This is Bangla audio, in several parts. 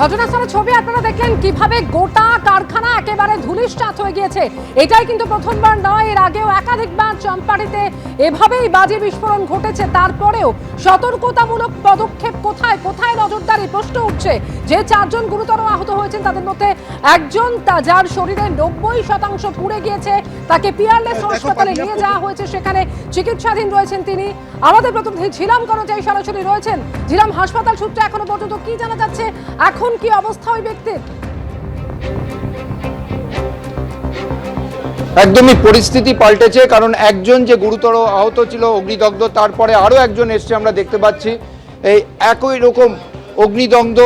ঘটনাস্থলের ছবি আপনারা দেখলেন কিভাবে গোটা কারখানা একেবারে ধূলিসাৎ হয়ে গিয়েছে। এটাই কিন্তু প্রথমবার নয়, এর আগেও একাধিকবার চম্পাড়িতে এভাবেই বাজি বিস্ফোরণ ঘটেছে। তারপরেও সতর্কতামূলক পদক্ষেপ কোথায় কোথায় নজরদারি প্রশ্ন উঠছে। যে 4 জন গুরুতর আহত হয়েছেন তাদের মধ্যে একজন যার শরীরের 90% পুড়ে গিয়েছে, তাকে পিয়ারলেস হাসপাতালে নিয়ে যাওয়া হয়েছে, সেখানে চিকিৎসাধীন রয়েছেন তিনি। আমাদের প্রতিনিধি ঝিলাম কর্মচারী সরাসরি রয়েছেন। ঝিলাম, হাসপাতাল সূত্রে এখনো পর্যন্ত কি জানা যাচ্ছে, এখন কি অবস্থা ওই ব্যক্তির? একদমই পরিস্থিতি পাল্টেছে, কারণ একজন যে গুরুতর আহত ছিল অগ্নিদগ্ধ, তারপরে আরো একজন এসছে আমরা দেখতে পাচ্ছি এই একই রকম অগ্নিদগ্ধ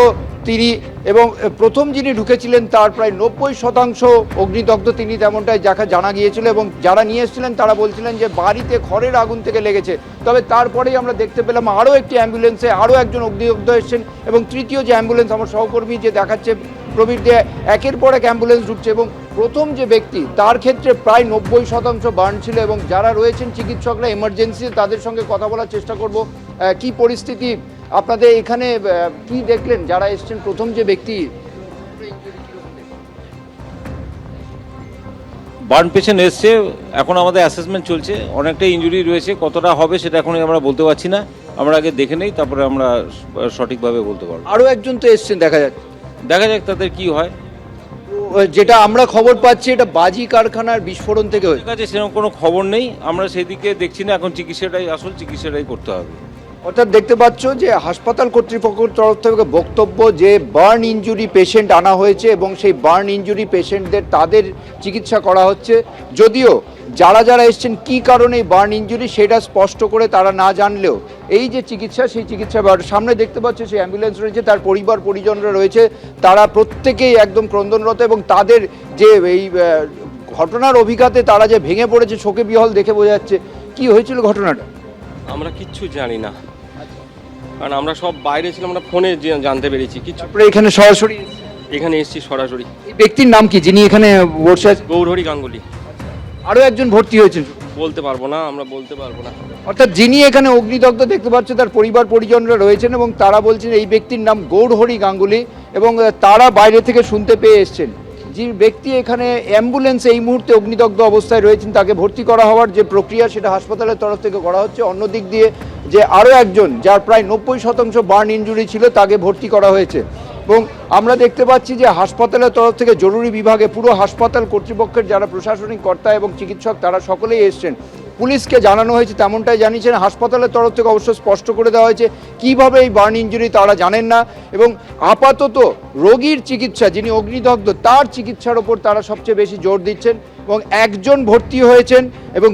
তিনি, এবং প্রথম যিনি ঢুকেছিলেন তার প্রায় 90% অগ্নিদগ্ধ তিনি, তেমনটাই জানা গিয়েছিল। এবং যারা নিয়ে এসেছিলেন তারা বলছিলেন যে বাড়িতে খড়ের আগুন থেকে লেগেছে। তবে তারপরেই আমরা দেখতে পেলাম আরও একটি অ্যাম্বুলেন্সে আরও একজন অগ্নিদগ্ধ এসেছেন, এবং তৃতীয় যে অ্যাম্বুলেন্স আমার সহকর্মী যে দেখাচ্ছে প্রবীর দিয়ে একের পর এক অ্যাম্বুলেন্স ঢুকছে। এবং প্রথম যে ব্যক্তি তার ক্ষেত্রে প্রায় 90% বার্ন ছিল, এবং যারা রয়েছেন চিকিৎসকরা এমার্জেন্সি তাদের সঙ্গে কথা বলার চেষ্টা করব। কি পরিস্থিতি আপনাদের এখানে, কি দেখলেন যারা এসছেন প্রথম যে ব্যক্তি? বার্ন পেশেন্ট এসছে, এখন আমাদের অ্যাসেসমেন্ট চলছে, অনেকটা ইনজুরি রয়েছে, কতটা হবে সেটা এখনই আমরা বলতে পারছি না। আমরা আগে দেখে নেই, তারপরে আমরা সঠিকভাবে বলতে পারবো। আরও একজন তো এসছেন দেখা যাচ্ছে, দেখা যাক তাদের কি হয়। যেটা আমরা খবর পাচ্ছি এটা বাজি কারখানার বিস্ফোরণ থেকে হয়েছে। ঠিক আছে, সেরকম কোনো খবর নেই, আমরা সেদিকে দেখছি না, এখন চিকিৎসাটাই আসল, চিকিৎসাটাই করতে হবে। অর্থাৎ দেখতে পাচ্ছ যে হাসপাতাল কর্তৃপক্ষের তরফ থেকে বক্তব্য যে বার্ন ইনজুরি পেশেন্ট আনা হয়েছে, এবং সেই বার্ন ইনজুরি পেশেন্টদের তাদের চিকিৎসা করা হচ্ছে। যদিও যারা যারা এসছেন কি কারণে এই বার্ন ইনজুরি সেটা স্পষ্ট করে তারা না জানলেও এই যে চিকিৎসা, সেই চিকিৎসা সামনে দেখতে পাচ্ছে সেই অ্যাম্বুলেন্স রয়েছে, তার পরিবার পরিজনরা রয়েছে, তারা প্রত্যেকেই একদম ক্রন্দনরত। এবং তাদের যে এই ঘটনার অভিঘাতে তারা যে ভেঙে পড়েছে শোকে বিহল দেখে বোঝা যাচ্ছে। কি হয়েছিল ঘটনাটা? আমরা কিচ্ছু জানি না, কারণ আমরা সব বাইরে ছিলাম, আমরা ফোনে জানতে পেরেছি কিছু। তারপরে এখানে সরাসরি এখানে এসেছি সরাসরি। এই ব্যক্তির নাম কি যিনি এখানে বসে আছেন? গৌরহরি গাঙ্গুলি। আরো একজন ভর্তি হয়েছেন, বলতে পারবো না, আমরা বলতে পারবো না। অর্থাৎ যিনি এখানে অগ্নিদগ্ধ দেখতে পাচ্ছে তার পরিবার পরিজনরা রয়েছেন, এবং তারা বলছেন এই ব্যক্তির নাম গৌরহরি গাঙ্গুলি, এবং তারা বাইরে থেকে শুনতে পেয়ে এসছেন। যে ব্যক্তি এখানে অ্যাম্বুলেন্সে এই মুহূর্তে অগ্নিদগ্ধ অবস্থায় রয়েছেন তাকে ভর্তি করা হওয়ার যে প্রক্রিয়া সেটা হাসপাতালের তরফ থেকে করা হচ্ছে। অন্যদিক দিয়ে যে আরও একজন যার প্রায় 90% বার্ন ইনজুরি ছিল তাকে ভর্তি করা হয়েছে। এবং আমরা দেখতে পাচ্ছি যে হাসপাতালের তরফ থেকে জরুরি বিভাগে পুরো হাসপাতাল কর্তৃপক্ষের যারা প্রশাসনিক কর্তা এবং চিকিৎসক তারা সকলেই এসছেন। পুলিশকে জানানো হয়েছে, তেমনটাই জানিয়েছেন হাসপাতালের তরফ থেকে। অবশ্য স্পষ্ট করে দেওয়া হয়েছে কীভাবে এই বার্ন ইনজুরি তারা জানেন না, এবং আপাতত রোগীর চিকিৎসা, যিনি অগ্নিদগ্ধ তার চিকিৎসার ওপর তারা সবচেয়ে বেশি জোর দিচ্ছেন। এবং একজন ভর্তি হয়েছেন, এবং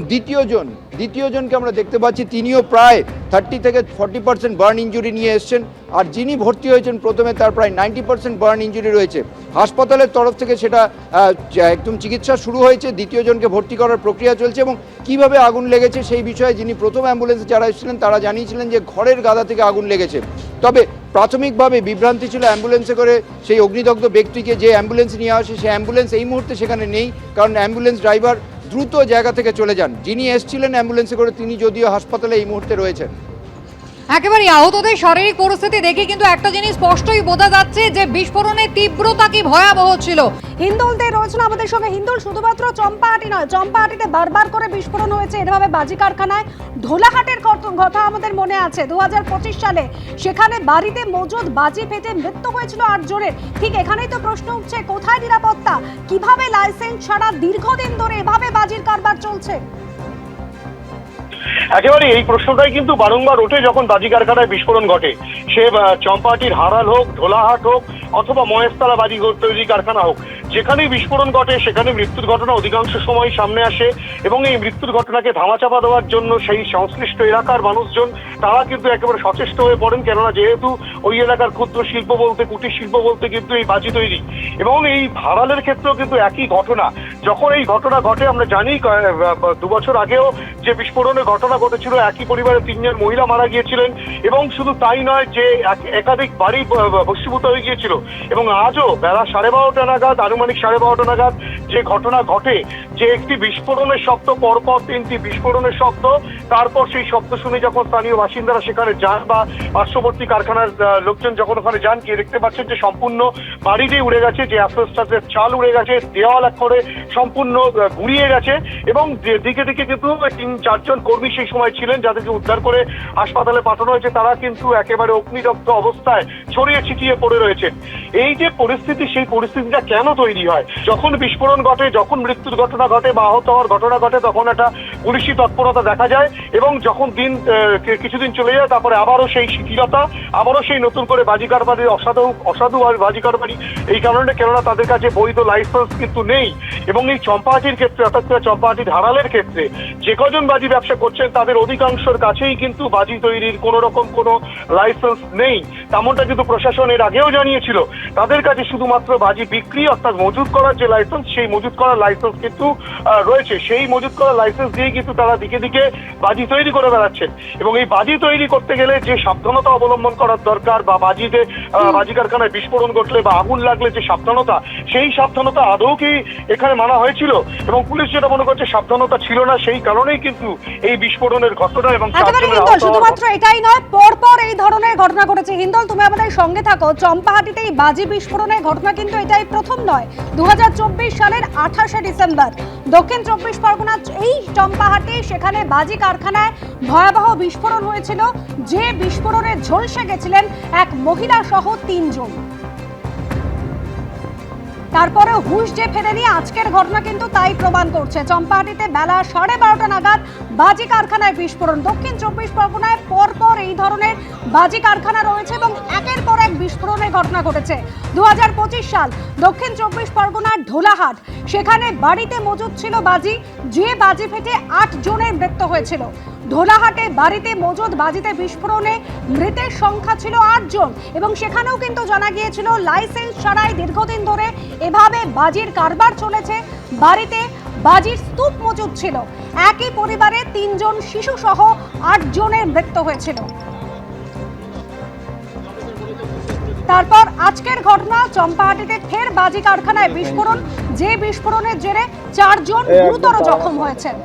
দ্বিতীয়জনকে আমরা দেখতে পাচ্ছি তিনিও প্রায় 30 থেকে 40% বার্ন ইনজুরি নিয়ে এসছেন। আর যিনি ভর্তি হয়েছেন প্রথমে তার প্রায় 90% বার্ন ইনজুরি রয়েছে। হাসপাতালের তরফ থেকে সেটা একদম চিকিৎসা শুরু হয়েছে, দ্বিতীয়জনকে ভর্তি করার প্রক্রিয়া চলছে। এবং কিভাবে আগুন লেগেছে সেই বিষয়ে যিনি প্রথম অ্যাম্বুলেন্সে যারা এসেছিলেন তারা জানিয়েছিলেন যে ঘরের গাদা থেকে আগুন লেগেছে। তবে প্রাথমিকভাবে বিভ্রান্তি ছিল অ্যাম্বুলেন্সে করে সেই অগ্নিদগ্ধ ব্যক্তিকে যে অ্যাম্বুলেন্স নিয়ে আসে সেই অ্যাম্বুলেন্স এই মুহূর্তে সেখানে নেই, কারণ অ্যাম্বুলেন্স ড্রাইভার দ্রুত জায়গা থেকে চলে যান। যিনি এসেছিলেন অ্যাম্বুলেন্সে করে তিনি যদিও হাসপাতালে এই মুহূর্তে রয়েছেন। একেবারে আহতদের শারীরিক পরিস্থিতি দেখে কিন্তু একটা জিনিস স্পষ্টই বোঝা যাচ্ছে যে বিস্ফোরণের তীব্রতা কি ভয়াবহ ছিল। হিন্দোলতে রয়েছেন আমাদের সঙ্গে। হিন্দোল, শুধুমাত্র চম্পাহাটি নয়, চম্পাহাটিতে বারবার করে বিস্ফোরণ হয়েছে এভাবে বাজি কারখানায়। ধোলাহাটের কথা আমাদের মনে আছে 2025 সালে, সেখানে বাড়িতে মজুদ বাজি ফেটে মৃত্যু হয়েছিল 8 জনের। ঠিক এখানেই তো প্রশ্ন উঠছে, কোথায় নিরাপত্তা? কিভাবে লাইসেন্স ছাড়া দীর্ঘদিন ধরে এভাবে বাজির কারবার চলছে? একেবারে এই প্রশ্নটাই কিন্তু বারংবার ওঠে যখন বাজি কারখানায় বিস্ফোরণ ঘটে। সে চম্পাহাটির হারাল হোক, ধোলাহাট হোক, অথবা মহেশতলা বাজি তৈরি কারখানা হোক, যেখানেই বিস্ফোরণ ঘটে সেখানে মৃত্যুর ঘটনা অধিকাংশ সময় সামনে আসে। এবং এই মৃত্যুর ঘটনাকে ধামাচাপা দেওয়ার জন্য সেই সংশ্লিষ্ট এলাকার মানুষজন তারা কিন্তু একেবারে সচেষ্ট হয়ে পড়েন, কেননা যেহেতু ওই এলাকার ক্ষুদ্র শিল্প বলতে, কুটির শিল্প বলতে কিন্তু এই বাজি তৈরি। এবং এই হারালের ক্ষেত্রেও কিন্তু একই ঘটনা। যখন এই ঘটনা ঘটে আমরা জানি 2 বছর আগেও যে বিস্ফোরণের ঘটনা ঘটেছিল, একই পরিবারের 3 জন মহিলা মারা গিয়েছিলেন এবং শুধু তাই নয় যে একাধিক বাড়ি ভস্মীভূত হয়ে গিয়েছিল। এবং আজও বেলা 12:30 নাগাদ, আনুমানিক 12:30 নাগাদ যে ঘটনা ঘটে, যে একটি বিস্ফোরণের শব্দ, পরপর 3টি বিস্ফোরণের শব্দ, তারপর সেই শব্দ শুনে যখন স্থানীয় বাসিন্দারা সেখানে যান বা পার্শ্ববর্তী কারখানার লোকজন যখন ওখানে যান, গিয়ে দেখতে পাচ্ছেন যে সম্পূর্ণ বাড়িটি উড়ে গেছে, যে অ্যাসবেস্টসের চাল উড়ে গেছে, দেওয়াল এক করে সম্পূর্ণ গুড়িয়ে গেছে এবং দিকে দিকে কিন্তু 3-4 জন কর্মী সেই সময় ছিলেন যাদেরকে উদ্ধার করে হাসপাতালে পাঠানো হয়েছে। তারা কিন্তু একেবারে অগ্নিদগ্ধ অবস্থায় ছড়িয়ে ছিটিয়ে পড়ে রয়েছেন। এই যে পরিস্থিতি, সেই পরিস্থিতিটা কেন তৈরি হয়? যখন বিস্ফোরণ ঘটে, যখন মৃত্যুর ঘটনা ঘটে বা আহত হওয়ার ঘটনা ঘটে, তখন একটা পুলিশি তৎপরতা দেখা যায় এবং যখন কিছুদিন চলে যায়, তারপরে আবারও সেই শিথিলতা, আবারও সেই নতুন করে বাজি কারবারি, অসাধু বাজি কারবারি। এই কারণে কেননা তাদের কাছে বৈধ লাইসেন্স কিন্তু নেই। এবং এই চম্পাহাটির ক্ষেত্রে, অর্থাৎ চম্পাহাটির হারালের ক্ষেত্রে যে কজন বাজি ব্যবসা করছেন তাদের অধিকাংশের কাছেই কিন্তু বাজি তৈরির কোনো রকম কোনো লাইসেন্স নেই। তেমনটা কিন্তু প্রশাসন এর আগেও জানিয়েছিল। তাদের কাছে শুধুমাত্র বাজি বিক্রি, অর্থাৎ মজুত করার যে লাইসেন্স, সেই মজুত করার লাইসেন্স কিন্তু রয়েছে। সেই মজুত করার লাইসেন্স দিয়ে কিন্তু তারা দিকে দিকে বাজি তৈরি করে বেড়াচ্ছেন। এবং এই বাজি তৈরি করতে গেলে যে সাবধানতা অবলম্বন করার দরকার, বা বাজি কারখানায় বিস্ফোরণ ঘটলে বা আগুন লাগলে যে সাবধানতা, সেই সাবধানতা আদৌ কি এখানে মানা হয়েছিল? এবং পুলিশ যেটা মনে করছে সাবধানতা ছিল না, সেই কারণেই কিন্তু এই বিস্ফোরণের ঘটনা এবং শুধুমাত্র এটাই নয়, পরপর এই ধরনের ঘটনা ঘটেছে। হিন্দল, তুমি আমাদের সঙ্গে থাকো। চম্পাহাটিতে এই বাজি বিস্ফোরণের ঘটনা কিন্তু এটাই প্রথম নয়। 2024 সালের 28শে ডিসেম্বর দক্ষিণ 24 পরগনা এই চম্পাহাটি, সেখানে বাজি কারখানায় ভয়াবহ বিস্ফোরণ হয়েছিল, যে বিস্ফোরণে ঝলসে গেছিলেন এক মহিলা সহ 3 জন। তারপরে হুঁশ যে ফেরেনি, আজকের ঘটনা কিন্তু তাই প্রমাণ করছে। চম্পাহাটিতে বেলা 12:30 নাগাদ বাজি কারখানায় বিস্ফোরণ। দক্ষিণ 24 পরগনায় পরপর এই ধরনের বাজি কারখানা রয়েছে এবং একের পর এক বিস্ফোরণের ঘটনা ঘটেছে। 2025 সাল দক্ষিণ 24 পরগনার ঢোলাহাট, সেখানে বাড়িতে মজুদ ছিল বাজি, যে বাজি ফেটে 8 জনের মৃত্যু হয়েছিল। ঢোলাহাটে বাড়িতে মজুদ বাজিতে বিস্ফোরণে মৃতের সংখ্যা ছিল 8 জন এবং সেখানেও কিন্তু জানা গিয়েছিল লাইসেন্স ছাড়াই দীর্ঘদিন ধরে এভাবে বাজির কারবার চলেছে। বাড়িতে বাজির স্তূপ মজুদ ছিল। একই পরিবারে 3 জন শিশু সহ 8 জনের মৃত্যু হয়েছিল। তারপর আজকের ঘটনা, চম্পাহাটিতে ফের বাজি কারখানায় বিস্ফোরণ, যে বিস্ফোরণের জেরে 4 জন গুরুতর জখম হয়েছেন।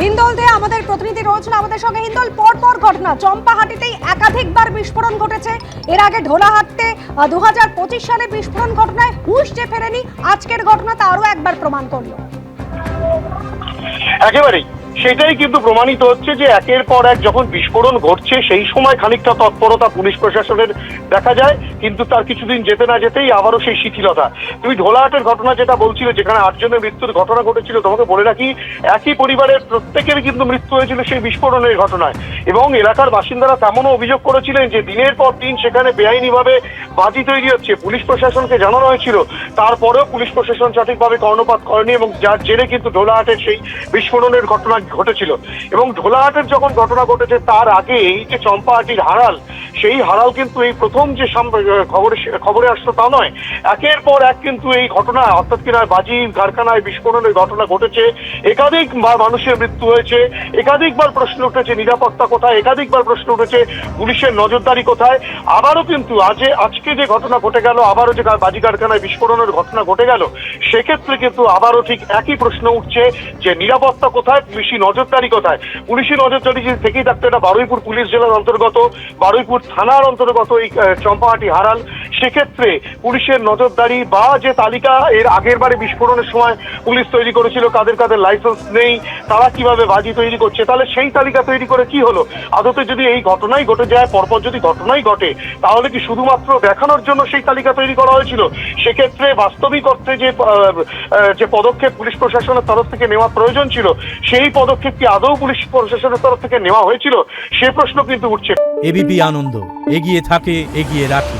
হিন্দল দে আমাদের প্রতিনিধি রয়েছেন আমাদের সঙ্গে। হিন্দল, পরপর ঘটনা, চম্পাহাটিতেই একাধিকবার বিস্ফোরণ ঘটেছে। এর আগে ঢোলাহাটে 2025 সালে বিস্ফোরণ ঘটনায় হুঁশ যে ফেরেনি, আজকের ঘটনা তা আরো একবার প্রমাণ করলো। একেবারেই সেটাই কিন্তু প্রমাণিত হচ্ছে যে একের পর এক যখন বিস্ফোরণ ঘটছে, সেই সময় খানিকটা তৎপরতা পুলিশ প্রশাসনের দেখা যায়, কিন্তু তার কিছুদিন যেতে না যেতেই আবারও সেই শিথিলতা। তুমি ঢোলাহাটের ঘটনা যেটা বলছিলে, যেখানে 8 জনের মৃত্যুর ঘটনা ঘটেছিল, তোমাকে বলে রাখি একই পরিবারের প্রত্যেকের কিন্তু মৃত্যু হয়েছিল সেই বিস্ফোরণের ঘটনায়। এবং এলাকার বাসিন্দারা তেমনও অভিযোগ করেছিলেন যে দিনের পর দিন সেখানে বেআইনিভাবে বাজি তৈরি হচ্ছে। পুলিশ প্রশাসনকে জানানো হয়েছিল, তারপরেও পুলিশ প্রশাসন সঠিকভাবে কর্ণপাত করেনি এবং যার জেরে কিন্তু ঢোলাহাটের সেই বিস্ফোরণের ঘটনা ঘটেছিল। এবং ঢোলাহাটের যখন ঘটনা ঘটেছে, তার আগে এই যে চম্পাহাটির হারাল, সেই হারাল কিন্তু এই প্রথম যে খবরে আসতো তা নয়। একের পর এক কিন্তু এই ঘটনা, অর্থাৎ কিনা বাজি কারখানায় বিস্ফোরণের ঘটনা ঘটেছে। একাধিকবার মানুষের মৃত্যু হয়েছে, একাধিকবার প্রশ্ন উঠেছে নিরাপত্তা কোথায়, একাধিকবার প্রশ্ন উঠেছে পুলিশের নজরদারি কোথায়। আবারও কিন্তু আজকে যে ঘটনা ঘটে গেল, আবারও যে বাজি কারখানায় বিস্ফোরণের ঘটনা ঘটে গেল, সেক্ষেত্রে কিন্তু আবারও ঠিক একই প্রশ্ন উঠছে যে নিরাপত্তা কোথায়, পুলিশি নজরদারি কোথায়। পুলিশি নজরদারি যদি থেকেই থাকতো, এটা বারুইপুর পুলিশ জেলার অন্তর্গত, বারুইপুর থানার অন্তর্গত এই চম্পাহাটি হারাল, সেক্ষেত্রে পুলিশের নজরদারি বা যে তালিকা এর আগের বারে বিস্ফোরণের সময় পুলিশ তৈরি করেছিল, কাদের কাদের লাইসেন্স নেই, তারা কিভাবে বাজি তৈরি করছে, তাহলে সেই তালিকা তৈরি করে কি হলো? আদতে যদি এই ঘটনাই ঘটে যায়, পরপর যদি ঘটনাই ঘটে, তাহলে কি শুধুমাত্র দেখানোর জন্য সেই তালিকা তৈরি করা হয়েছিল? সেক্ষেত্রে বাস্তবিক অর্থে যে পদক্ষেপ পুলিশ প্রশাসনের তরফ থেকে নেওয়া প্রয়োজন ছিল, সেই পদক্ষেপ কি আদৌ পুলিশ প্রশাসনের তরফ থেকে নেওয়া হয়েছিল? সে প্রশ্ন কিন্তু উঠছে। এবিপি আনন্দ, এগিয়ে থাকে, এগিয়ে রাখে।